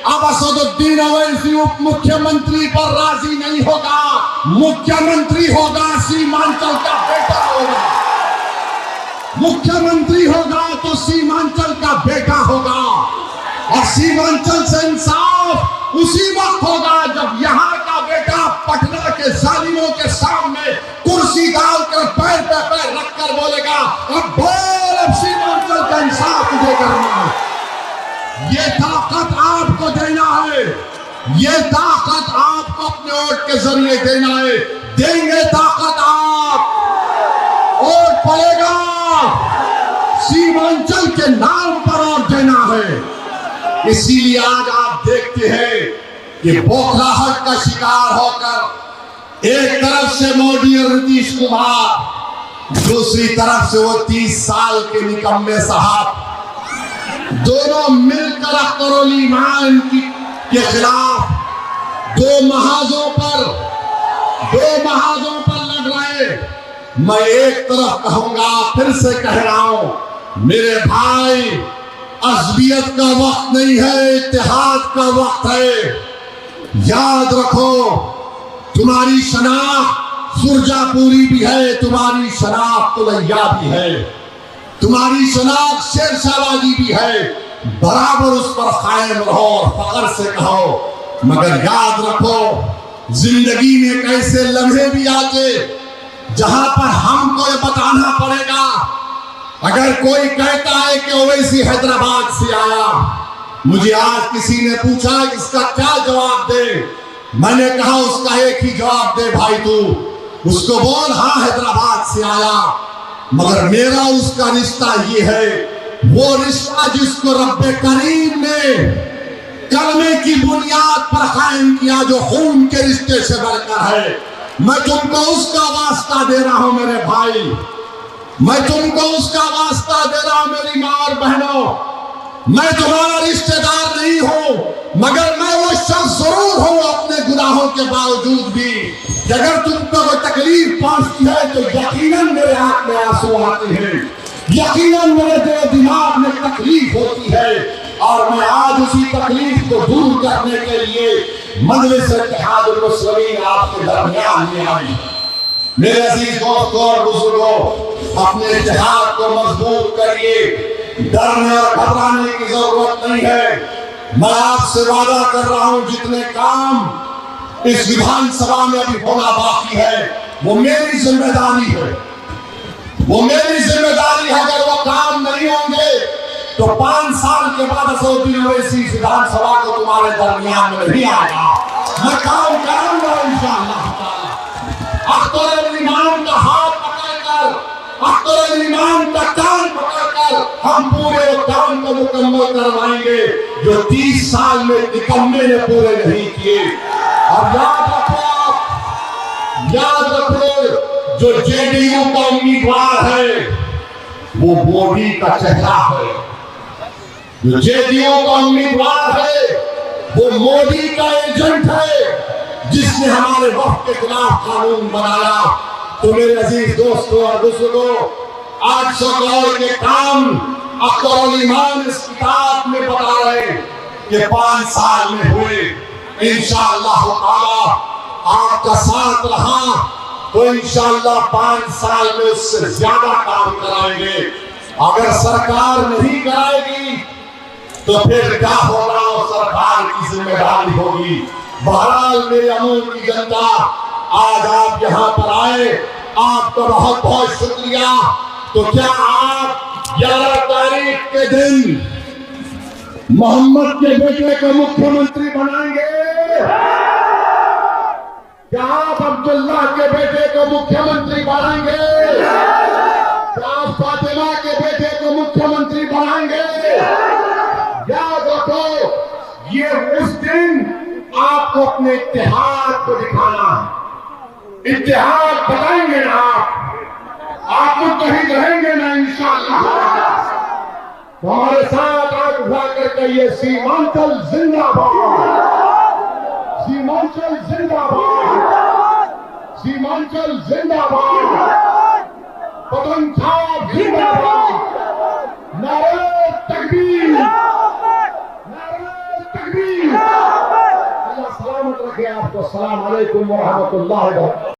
अब असदुद्दीन ओवैसी उप मुख्यमंत्री पर राजी नहीं होगा, मुख्यमंत्री होगा सीमांचल का बेटा होगा। मुख्यमंत्री होगा तो सीमांचल का बेटा होगा, और सीमांचल से इंसाफ उसी वक्त होगा जब यहाँ का बेटा पटना के जालिमों के सामने कुर्सी डालकर पैर पे पैर रखकर बोलेगा, अब बोल, अब सीमांचल का इंसाफ तुझे करना है। ये ताकत आपको देना है, ये ताकत आपको अपने वोट के जरिए देना है। देंगे ताकत आप, वोट पड़ेगा सीमांचल के नाम पर और देना है। इसीलिए आज आप देखते हैं कि बौखलाहट का शिकार होकर एक तरफ से मोदी और नीतीश कुमार, दूसरी तरफ से वो 30 साल के निकम्मे साहब, दोनों मिलकर अख्तरुल ईमान के खिलाफ दो महाजों पर लड़ रहे। मैं एक तरफ कहूंगा, फिर से कह रहा हूं, मेरे भाई, अज़बियत का वक्त नहीं है, इत्तेहाद का वक्त है। याद रखो, तुम्हारी शनाख्त सुरजापुरी भी है, तुम्हारी शनाख्त तुलैया भी है, तुम्हारी शनाख्त शेरशाहबादी भी है। बराबर उस पर कायम रहो और फख्र से कहो। मगर याद रखो, जिंदगी में कैसे लम्हे भी आते जहां पर हमको ये बताना पड़ेगा। अगर कोई कहता है कि ओवैसी हैदराबाद से आया, मुझे आज किसी ने पूछा इसका क्या जवाब दे, मैंने कहा उसका एक ही जवाब दे भाई, तू उसको बोल हाँ हैदराबाद से आया, मगर मेरा उसका रिश्ता ये है, वो रिश्ता जिसको रब्बे करीम ने कलमे की बुनियाद पर कायम किया, जो खून के रिश्ते से बढ़कर है। मैं तुमको उसका वास्ता दे रहा हूं मेरे भाई, मैं तुमको उसका वास्ता दे रहा हूं मेरी मां और बहनों। मैं तुम्हारा रिश्तेदार नहीं हूं, मगर मैं वो शख्स जरूर हूं अपने गुनाहों के बावजूद भी, कि अगर तुमको कोई तकलीफ पहुंचती है तो यकीनन मेरे आंख में आंसू आते हैं, यकीनन मेरे दिल दिमाग में तकलीफ होती है। और मैं आज उसी तकलीफ को दूर करने के लिए मजलिस इत्तेहादुल मुस्लिमीन आपके दरमियान में आई। मेरे अजीज दोस्तों और बुजुर्गों, अपने इत्तेहाद को मजबूत करिए, डरने और घबराने की जरूरत नहीं है। मैं आपसे वादा कर रहा हूं, जितने काम इस विधानसभा में अभी होना बाकी है, वो मेरी जिम्मेदारी है, वो मेरी जिम्मेदारी है। अगर वो काम नहीं होंगे तो 5 साल के बाद असदुद्दीन ओवैसी विधानसभा को तुम्हारे दरमियान में नहीं आएगा। मैं काम करूंगा इंशाअल्लाह ताला। अख्तरुल ईमान का हाथ पकड़कर, अख्तरुल ईमान का कान पकड़कर हम पूरे काम को मुकम्मल करवाएंगे जो 30 साल में निकम्मे ने पूरे नहीं किए। और याद रखो, जो जेडीयू का उम्मीदवार है वो मोदी का चेहरा है, जो जेडीयू का उम्मीदवार है वो मोदी का एजेंट है, जिसने हमारे वक्त के खिलाफ कानून बनाया। तो मेरे अजीज दोस्तों और बुजुर्गों, 800 करोड़ के काम अख्तरुल ईमान इस किताब में बता रहे कि 5 साल में हुए। इंशाअल्लाह ताला आपका साथ रहा तो इंशाअल्लाह 5 साल में उससे ज्यादा काम कराएंगे। अगर सरकार नहीं कराएगी तो फिर क्या होगा, और सरकार की जिम्मेदारी होगी। बहरहाल मेरे अमूल की जनता, आज आप यहाँ पर आए, आपका बहुत बहुत शुक्रिया। तो क्या आप 11 तारीख के दिन मोहम्मद के बेटे को मुख्यमंत्री बनाएंगे? क्या आप अब्दुल्ला के बेटे को मुख्यमंत्री बनाएंगे? क्या आप फातिमा के बेटे को मुख्यमंत्री बनाएंगे? याद रखो, ये उस दिन आपको अपने इत्तेहाद को दिखाना है। इत्तेहाद बताएंगे ना आप तो कहीं रहेंगे ना इंशाअल्लाह। हमारे साथ आग उठा कर कहिए, सीमांचल जिंदाबाद, सीमांचल जिंदाबाद, सीमांचल जिंदाबाद, पतन साहब जिंदाबाद, नारे तकबीर, नारे तकबीर। अल्लाह सलामत रखे आपको। अस्सलाम वालेकुम व रहमतुल्लाहि व बरकातहू।